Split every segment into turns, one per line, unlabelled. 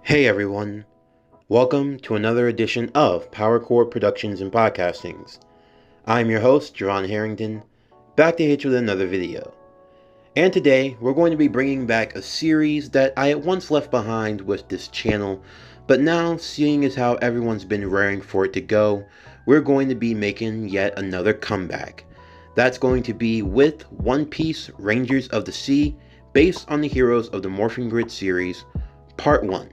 Hey everyone, welcome to another edition of PowerCore Productions and Podcastings. I'm your host, Jerron Harrington, back to hit you with another video. And today, we're going to be bringing back a series that I had once left behind with this channel, but now, seeing as how everyone's been raring for it to go, we're going to be making yet another comeback. That's going to be with One Piece Rangers of the Sea, based on the heroes of the Morphing Grid series, Part 1.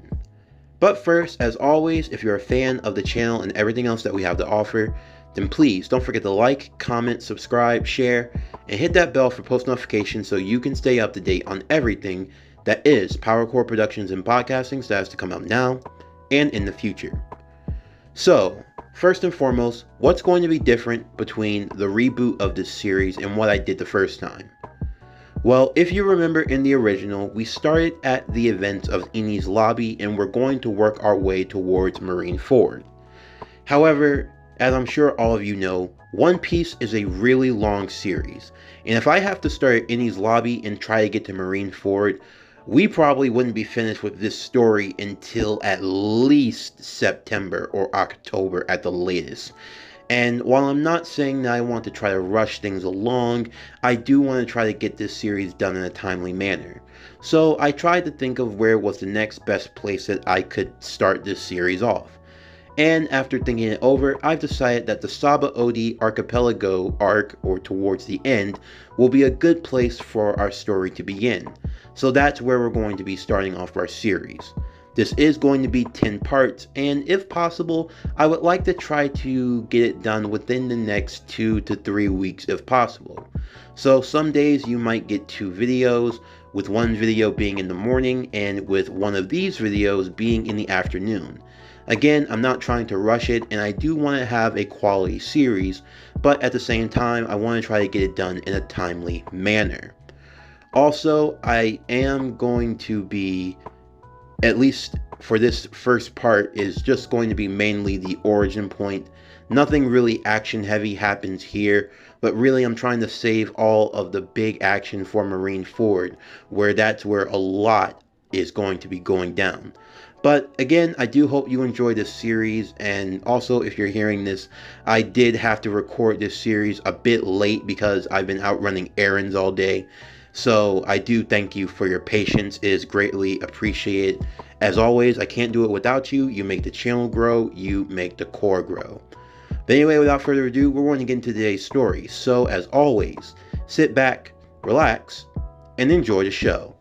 But first, as always, if you're a fan of the channel and everything else that we have to offer, then please don't forget to like, comment, subscribe, share, and hit that bell for post notifications so you can stay up to date on everything that is PowerCore Productions and Podcastings that has to come out now and in the future. So, first and foremost, what's going to be different between the reboot of this series and what I did the first time? Well, if you remember in the original, we started at the events of Enies Lobby and we're going to work our way towards Marineford. However, as I'm sure all of you know, One Piece is a really long series, and if I have to start at Enies Lobby and try to get to Marineford, we probably wouldn't be finished with this story until at least September or October at the latest. And while I'm not saying that I want to try to rush things along, I do want to try to get this series done in a timely manner. So I tried to think of where was the next best place that I could start this series off. And after thinking it over, I've decided that the Sabaody archipelago arc, or towards the end, will be a good place for our story to begin. So that's where we're going to be starting off our series. This is going to be 10 parts, and if possible, I would like to try to get it done within the next 2 to 3 weeks if possible. So some days you might get 2 videos, with one video being in the morning and with one of these videos being in the afternoon. Again, I'm not trying to rush it, and I do want to have a quality series, but at the same time, I want to try to get it done in a timely manner. Also, I am going to be, at least for this first part, is just going to be mainly the origin point. Nothing really action heavy happens here, but really I'm trying to save all of the big action for Marineford, where that's where a lot is going to be going down. But again, I do hope you enjoy this series, and also if you're hearing this, I did have to record this series a bit late because I've been out running errands all day. So I do thank you for your patience. It is greatly appreciated. As always, I can't do it without you. You make the channel grow, you make the core grow. But anyway, without further ado, we're going to get into today's story. So as always, sit back, relax, and enjoy the show.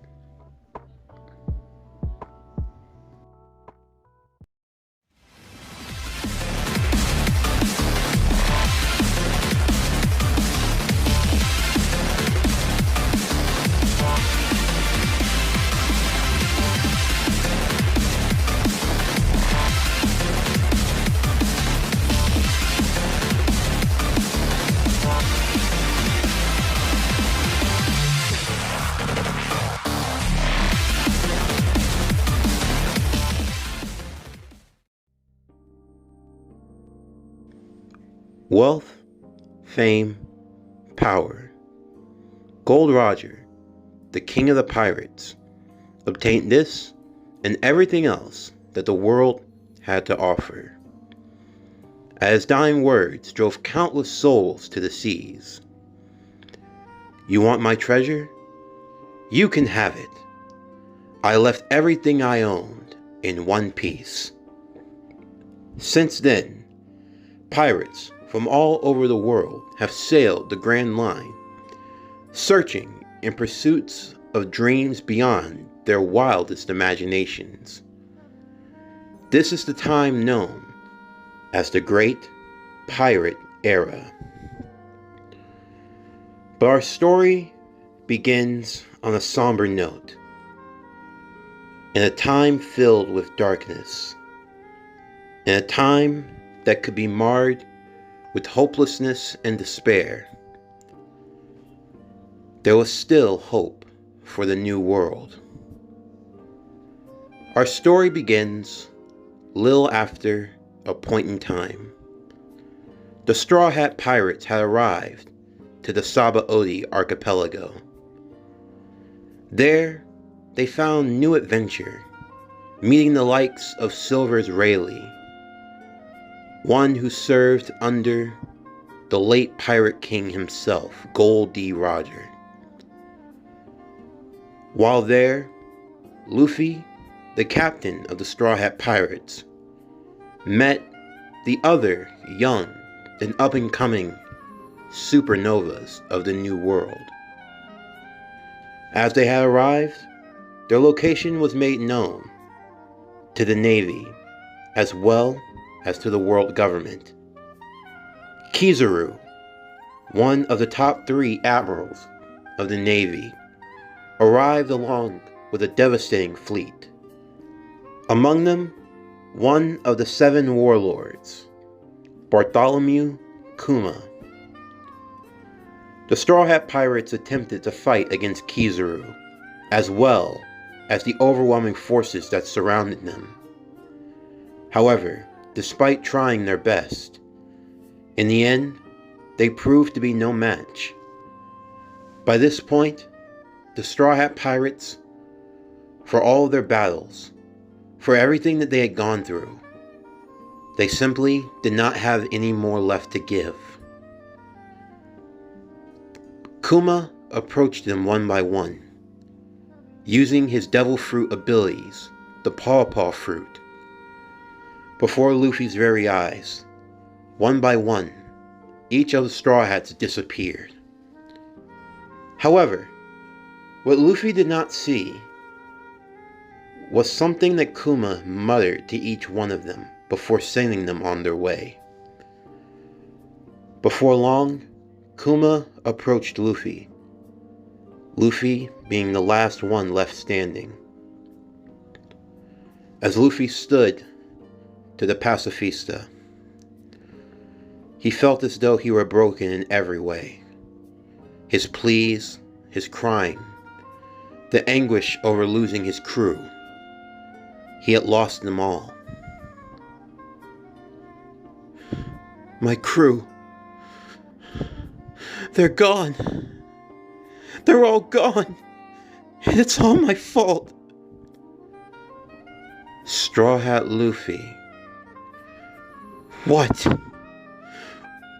Wealth, fame, power. Gold Roger, the king of the pirates, obtained this and everything else that the world had to offer. As dying words drove countless souls to the seas. You want my treasure? You can have it. I left everything I owned in one piece. Since then, pirates from all over the world have sailed the Grand Line, searching in pursuits of dreams beyond their wildest imaginations. This is the time known as the Great Pirate Era. But our story begins on a somber note, in a time filled with darkness, in a time that could be marred with hopelessness and despair. There was still hope for the new world. Our story begins little after a point in time. The Straw Hat Pirates had arrived to the Sabaody archipelago. There, they found new adventure meeting the likes of Silver's Rayleigh, one who served under the late Pirate King himself, Gol D. Roger. While there, Luffy, the captain of the Straw Hat Pirates, met the other young and up-and-coming supernovas of the New World. As they had arrived, their location was made known to the Navy as well as to the world government. Kizaru, one of the top 3 admirals of the Navy, arrived along with a devastating fleet. Among them, one of the 7 warlords, Bartholomew Kuma. The Straw Hat Pirates attempted to fight against Kizaru, as well as the overwhelming forces that surrounded them. However, despite trying their best, in the end, they proved to be no match. By this point, the Straw Hat Pirates, for all of their battles, for everything that they had gone through, they simply did not have any more left to give. Kuma approached them one by one, using his Devil Fruit abilities, the Paw Paw Fruit. Before Luffy's very eyes, one by one, each of the Straw Hats disappeared. However, what Luffy did not see was something that Kuma muttered to each one of them before sending them on their way. Before long, Kuma approached Luffy, Luffy being the last one left standing. As Luffy stood to the pacifista, he felt as though he were broken in every way. His pleas, his crying, the anguish over losing his crew. He had lost them all. My crew. They're gone. They're all gone. And it's all my fault. Straw Hat Luffy. What?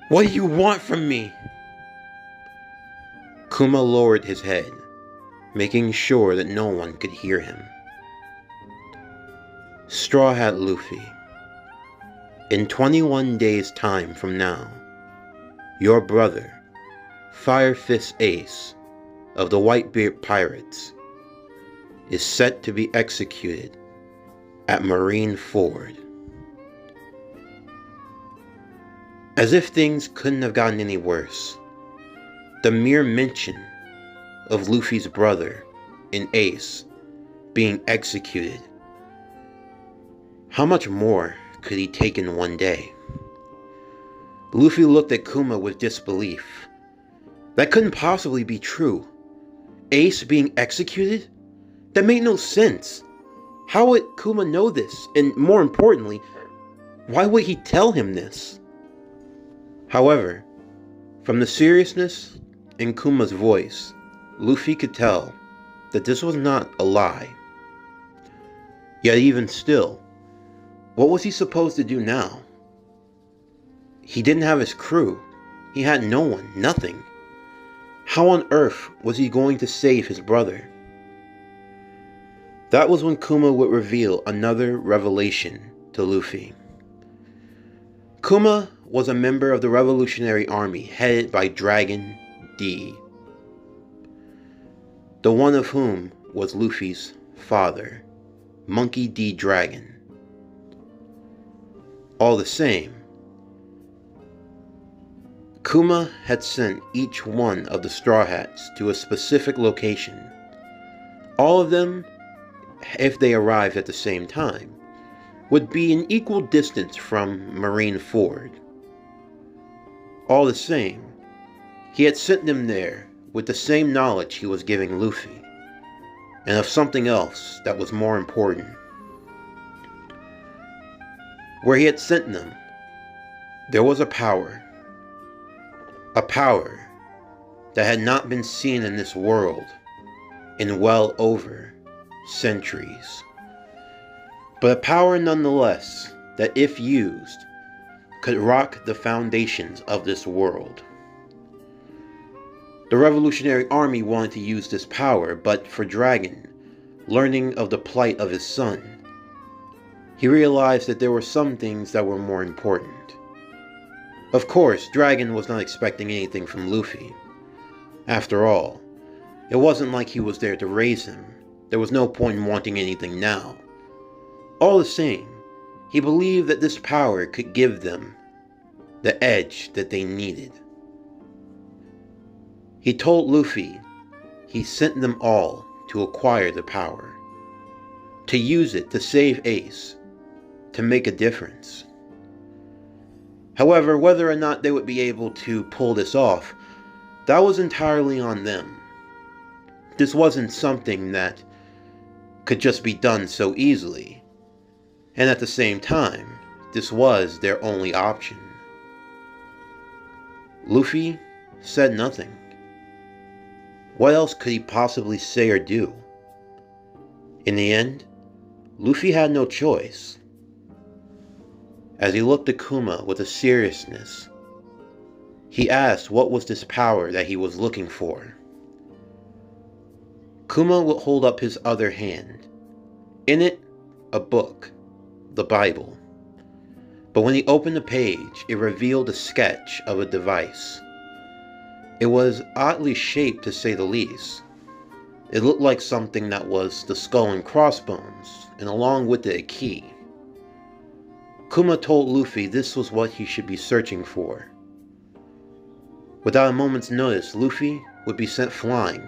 What do you want from me? Kuma lowered his head, making sure that no one could hear him. Straw Hat Luffy. In 21 days' time from now, your brother, Fire Fist Ace of the Whitebeard Pirates, is set to be executed at Marineford. As if things couldn't have gotten any worse, the mere mention of Luffy's brother and Ace being executed, how much more could he take in one day? Luffy looked at Kuma with disbelief. That couldn't possibly be true. Ace being executed? That made no sense. How would Kuma know this? And more importantly, why would he tell him this? However, from the seriousness in Kuma's voice, Luffy could tell that this was not a lie. Yet even still, what was he supposed to do now? He didn't have his crew. He had no one, nothing. How on earth was he going to save his brother? That was when Kuma would reveal another revelation to Luffy. Kuma was a member of the Revolutionary Army headed by Dragon D, the one of whom was Luffy's father, Monkey D. Dragon. All the same, Kuma had sent each one of the Straw Hats to a specific location. All of them, if they arrived at the same time, would be in equal distance from Marineford. All the same, he had sent them there with the same knowledge he was giving Luffy, and of something else that was more important. Where he had sent them, there was a power that had not been seen in this world in well over centuries. but a power nonetheless that, if used, could rock the foundations of this world. The Revolutionary Army wanted to use this power, but for Dragon, learning of the plight of his son, he realized that there were some things that were more important. Of course, Dragon was not expecting anything from Luffy. After all, it wasn't like he was there to raise him. There was no point in wanting anything now. All the same, he believed that this power could give them the edge that they needed. He told Luffy he sent them all to acquire the power, to use it to save Ace, to make a difference. However, whether or not they would be able to pull this off, that was entirely on them. This wasn't something that could just be done so easily, and at the same time, this was their only option. Luffy said nothing. What else could he possibly say or do? In the end, Luffy had no choice. As he looked at Kuma with a seriousness, he asked what was this power that he was looking for. Kuma would hold up his other hand. In it, a book, the Bible. But when he opened the page, it revealed a sketch of a device. It was oddly shaped, to say the least. It looked like something that was the skull and crossbones, and along with it a key. Kuma told Luffy this was what he should be searching for. Without a moment's notice, Luffy would be sent flying.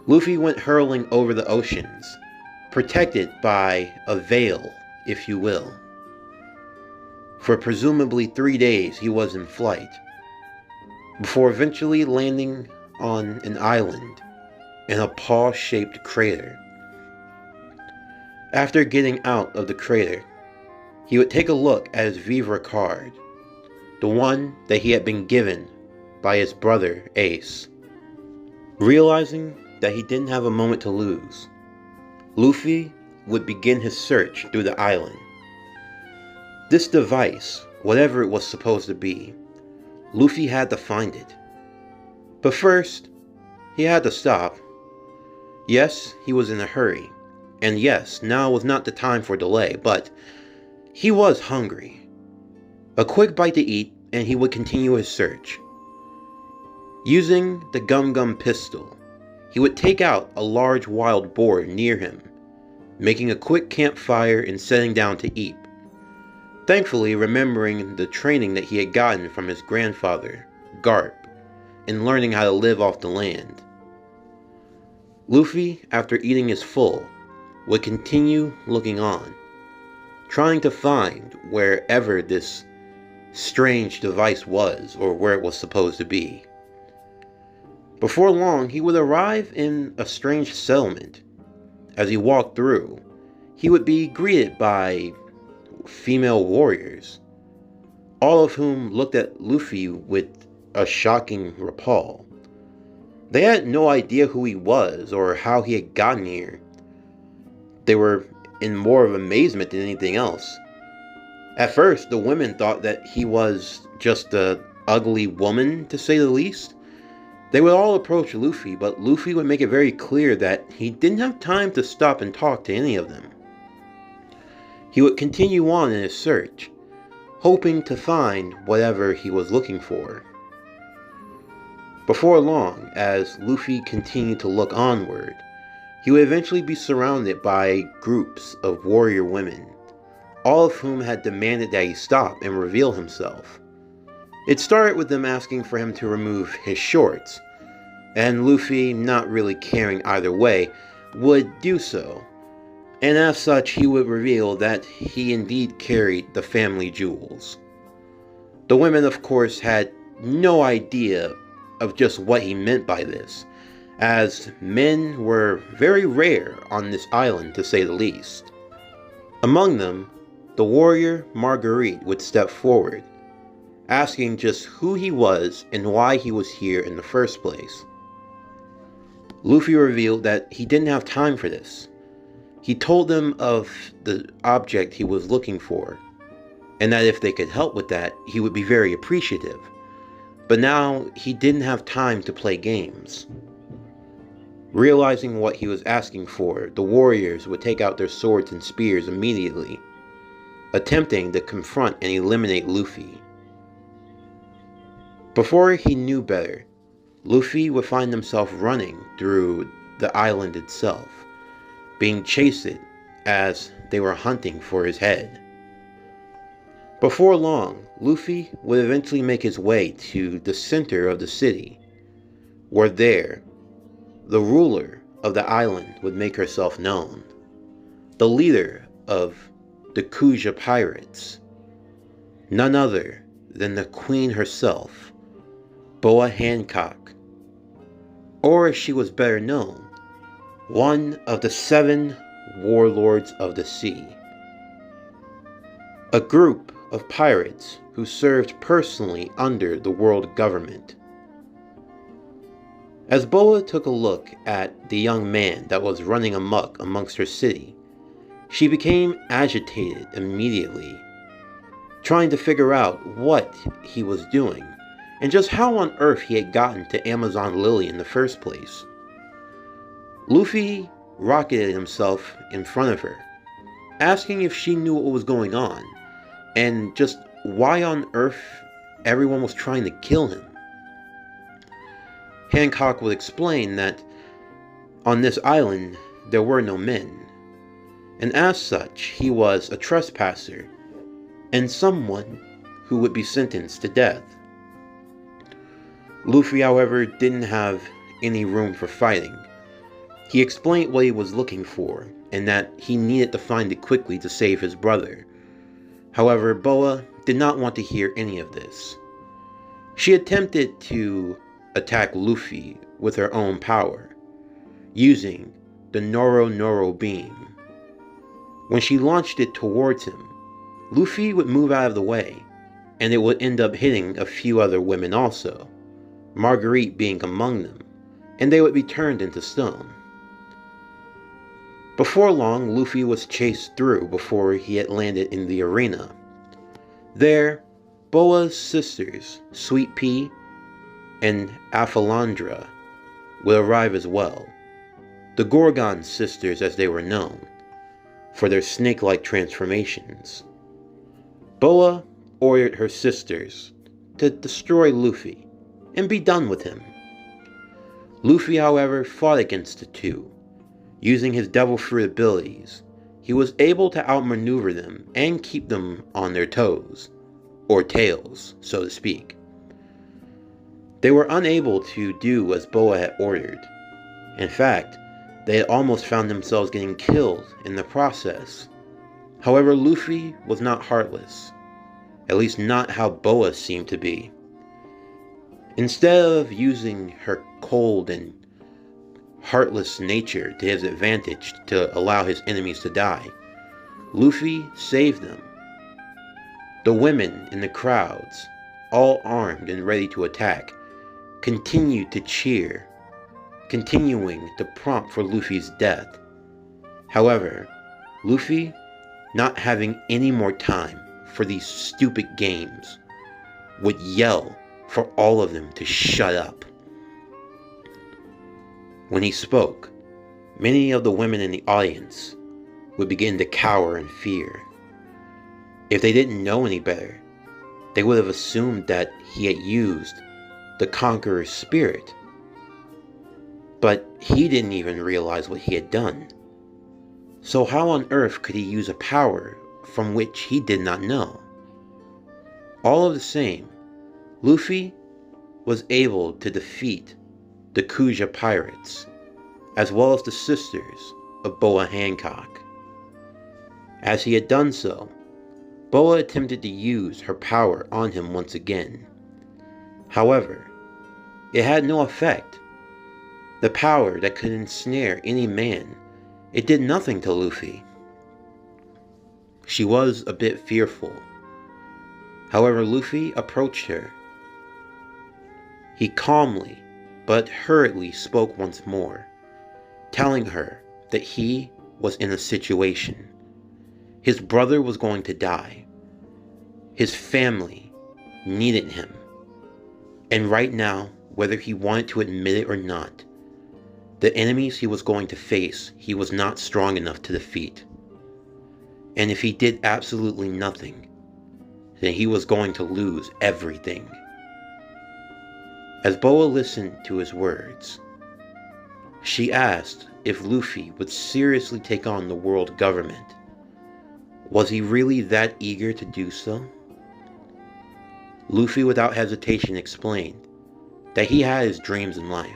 Luffy went hurling over the oceans, protected by a veil, if you will. For presumably 3 days he was in flight, before eventually landing on an island in a paw-shaped crater. After getting out of the crater, he would take a look at his Vivre card, the one that he had been given by his brother Ace. Realizing that he didn't have a moment to lose, Luffy would begin his search through the island. This device, whatever it was supposed to be, Luffy had to find it. But first, he had to stop. Yes, he was in a hurry, and yes, now was not the time for delay, but he was hungry. A quick bite to eat, and he would continue his search. Using the Gum Gum pistol, he would take out a large wild boar near him, making a quick campfire and setting down to eat. Thankfully, remembering the training that he had gotten from his grandfather, Garp, in learning how to live off the land. Luffy, after eating his full, would continue looking on, trying to find wherever this strange device was, or where it was supposed to be. Before long, he would arrive in a strange settlement. As he walked through, he would be greeted by female warriors, all of whom looked at Luffy with a shocking repul. They had no idea who he was or how he had gotten here. They were in more of amazement than anything else. At first, the women thought that he was just an ugly woman, to say the least. They would all approach Luffy, but Luffy would make it very clear that he didn't have time to stop and talk to any of them. He would continue on in his search, hoping to find whatever he was looking for. Before long, as Luffy continued to look onward, he would eventually be surrounded by groups of warrior women, all of whom had demanded that he stop and reveal himself. It started with them asking for him to remove his shorts, and Luffy, not really caring either way, would do so. And as such, he would reveal that he indeed carried the family jewels. The women, of course, had no idea of just what he meant by this, as men were very rare on this island, to say the least. Among them, the warrior Marguerite would step forward, asking just who he was and why he was here in the first place. Luffy revealed that he didn't have time for this, He told them of the object he was looking for, and that if they could help with that, he would be very appreciative. But now he didn't have time to play games. Realizing what he was asking for, the warriors would take out their swords and spears immediately, attempting to confront and eliminate Luffy. Before he knew better, Luffy would find himself running through the island itself, being chased as they were hunting for his head. Before long, Luffy would eventually make his way to the center of the city, where there, the ruler of the island would make herself known, the leader of the Kuja pirates, none other than the queen herself, Boa Hancock, or as she was better known, one of the 7 warlords of the sea. A group of pirates who served personally under the world government. As Boa took a look at the young man that was running amok amongst her city, she became agitated immediately, trying to figure out what he was doing, and just how on earth he had gotten to Amazon Lily in the first place. Luffy rocketed himself in front of her, asking if she knew what was going on, and just why on earth everyone was trying to kill him. Hancock would explain that on this island there were no men, and as such he was a trespasser and someone who would be sentenced to death. Luffy, however, didn't have any room for fighting. He explained what he was looking for, and that he needed to find it quickly to save his brother. However, Boa did not want to hear any of this. She attempted to attack Luffy with her own power, using the Noro beam. When she launched it towards him, Luffy would move out of the way, and it would end up hitting a few other women also, Marguerite being among them, and they would be turned into stone. Before long, Luffy was chased through before he had landed in the arena. There, Boa's sisters, Sweet Pea and Aphalandra, would arrive as well, the Gorgon sisters as they were known, for their snake-like transformations. Boa ordered her sisters to destroy Luffy and be done with him. Luffy, however, fought against the two. Using his devil fruit abilities, he was able to outmaneuver them and keep them on their toes, or tails, so to speak. They were unable to do as Boa had ordered. In fact, they had almost found themselves getting killed in the process. However, Luffy was not heartless, at least not how Boa seemed to be. Instead of using her cold and heartless nature to his advantage to allow his enemies to die, Luffy saved them. The women in the crowds, all armed and ready to attack, continued to cheer, continuing to prompt for Luffy's death. However, Luffy, not having any more time for these stupid games, would yell for all of them to shut up. When he spoke, many of the women in the audience would begin to cower in fear. If they didn't know any better, they would have assumed that he had used the Conqueror's spirit. But he didn't even realize what he had done. So how on earth could he use a power from which he did not know? All of the same, Luffy was able to defeat the Kuja pirates, as well as the sisters of Boa Hancock. As he had done so, Boa attempted to use her power on him once again. However, it had no effect. The power that could ensnare any man, it did nothing to Luffy. She was a bit fearful. However, Luffy approached her. He calmly but hurriedly spoke once more, telling her that he was in a situation. His brother was going to die. His family needed him. And right now, whether he wanted to admit it or not, the enemies he was going to face, he was not strong enough to defeat. And if he did absolutely nothing, then he was going to lose everything. As Boa listened to his words, she asked if Luffy would seriously take on the world government. Was he really that eager to do so? Luffy without hesitation explained that he had his dreams in life,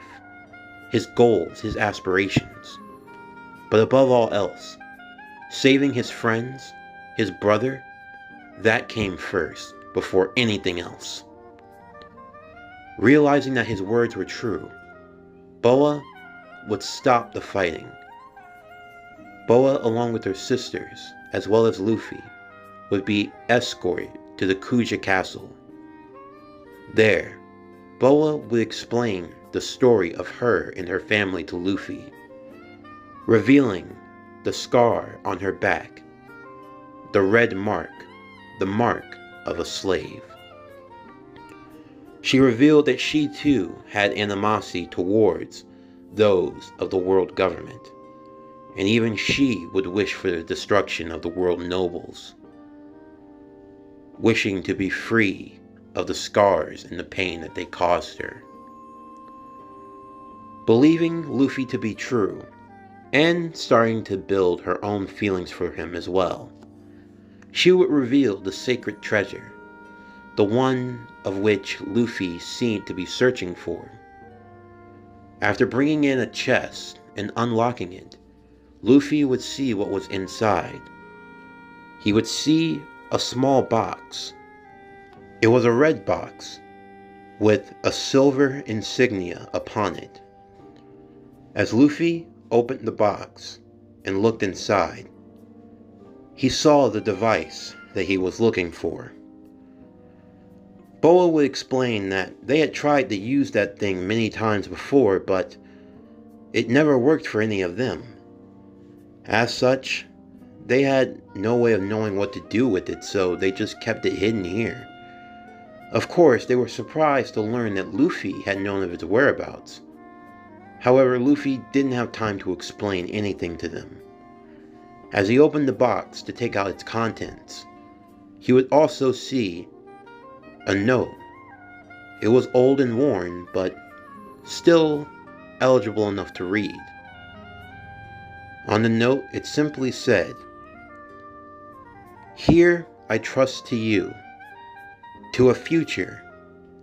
his goals, his aspirations. But above all else, saving his friends, his brother, that came first, before anything else. Realizing that his words were true, Boa would stop the fighting. Boa, along with her sisters, as well as Luffy, would be escorted to the Kuja Castle. There, Boa would explain the story of her and her family to Luffy, revealing the scar on her back, the red mark, the mark of a slave. She revealed that she too had animosity towards those of the world government, and even she would wish for the destruction of the world nobles, wishing to be free of the scars and the pain that they caused her. Believing Luffy to be true, and starting to build her own feelings for him as well, she would reveal the sacred treasure, the one of which Luffy seemed to be searching for. After bringing in a chest and unlocking it, Luffy would see what was inside. He would see a small box. It was a red box with a silver insignia upon it. As Luffy opened the box and looked inside, he saw the device that he was looking for. Boa would explain that they had tried to use that thing many times before, but it never worked for any of them. As such, they had no way of knowing what to do with it, so they just kept it hidden here. Of course, they were surprised to learn that Luffy had known of its whereabouts. However, Luffy didn't have time to explain anything to them. As he opened the box to take out its contents, he would also see a note. It was old and worn, but still eligible enough to read. On the note, it simply said, "Here I trust to you, to a future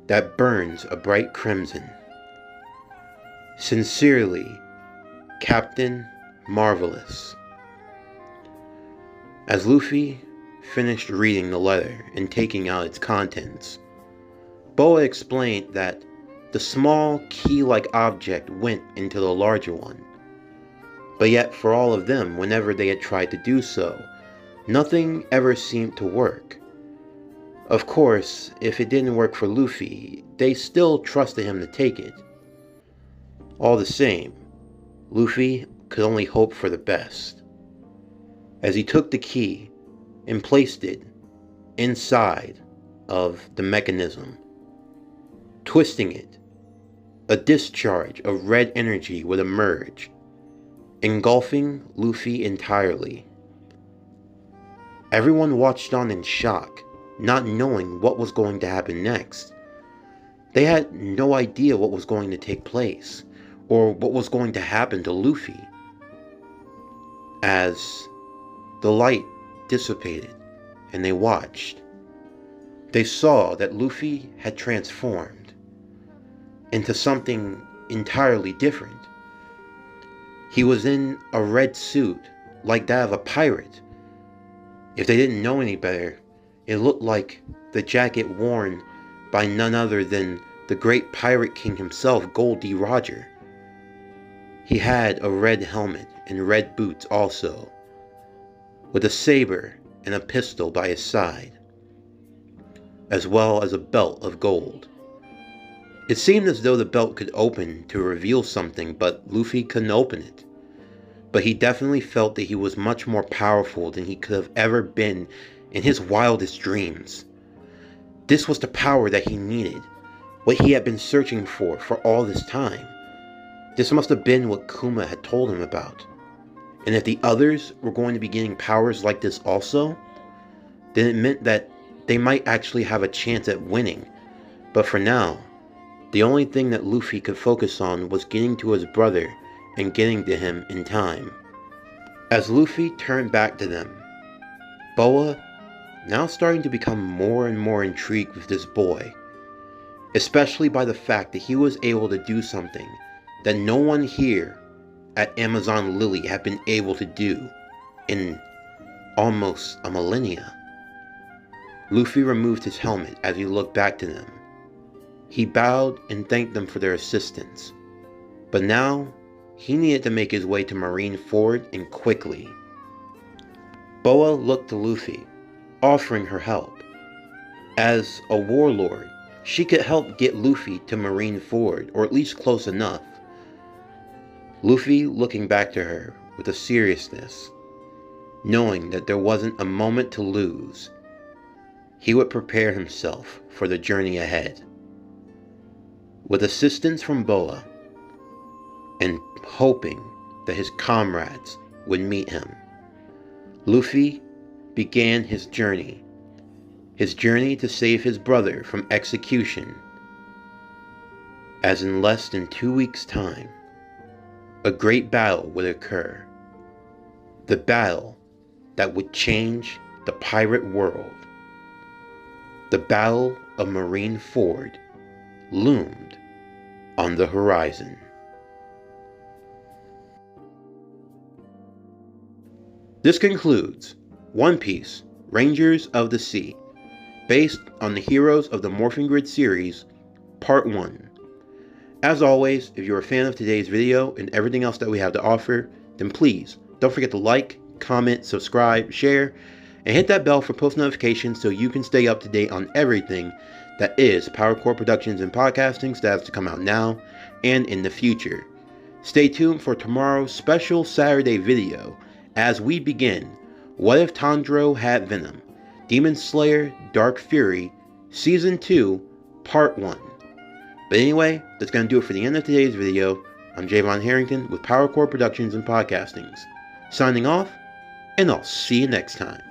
that burns a bright crimson. Sincerely, Captain Marvelous." As Luffy finished reading the letter and taking out its contents, Boa explained that the small key-like object went into the larger one. But yet for all of them, whenever they had tried to do so, nothing ever seemed to work. Of course, if it didn't work for Luffy, they still trusted him to take it. All the same, Luffy could only hope for the best. As he took the key and placed it inside of the mechanism, twisting it, a discharge of red energy would emerge, engulfing Luffy entirely. Everyone watched on in shock, not knowing what was going to happen next. They had no idea what was going to take place, or what was going to happen to Luffy. As the light dissipated and they watched, they saw that Luffy had transformed into something entirely different. He was in a red suit like that of a pirate. If they didn't know any better, it looked like the jacket worn by none other than the great pirate king himself, Gold D. Roger. He had a red helmet and red boots also, with a saber and a pistol by his side, as well as a belt of gold. It seemed as though the belt could open to reveal something, but Luffy couldn't open it. but he definitely felt that he was much more powerful than he could have ever been in his wildest dreams. This was the power that he needed, what he had been searching for all this time. This must have been what Kuma had told him about. And if the others were going to be getting powers like this also, then it meant that they might actually have a chance at winning. But for now, the only thing that Luffy could focus on was getting to his brother and getting to him in time. As Luffy turned back to them, Boa, now starting to become more and more intrigued with this boy, especially by the fact that he was able to do something that no one here at Amazon Lily had been able to do in almost a millennia. Luffy removed his helmet as he looked back to them. He bowed and thanked them for their assistance, but now he needed to make his way to Marineford, and quickly. Boa looked to Luffy, offering her help. As a warlord, she could help get Luffy to Marineford, or at least close enough. Luffy looking back to her with a seriousness, knowing that there wasn't a moment to lose. He would prepare himself for the journey ahead. With assistance from Boa, and hoping that his comrades would meet him, Luffy began his journey to save his brother from execution, as in less than 2 weeks' time, a great battle would occur. The battle that would change the pirate world. The Battle of Marineford loomed on the horizon. This concludes One Piece Rangers of the Sea, based on the Heroes of the Morphing Grid series, Part 1. As always, if you're a fan of today's video and everything else that we have to offer, then please don't forget to like, comment, subscribe, share, and hit that bell for post notifications so you can stay up to date on everything that is PowerCore Productions and Podcasting that has to come out now and in the future. Stay tuned for tomorrow's special Saturday video as we begin What If Tanjiro Had Venom? Demon Slayer Dark Fury Season 2 Part 1. But anyway, that's going to do it for the end of today's video. I'm Javon Harrington with PowerCore Productions and Podcastings, signing off, and I'll see you next time.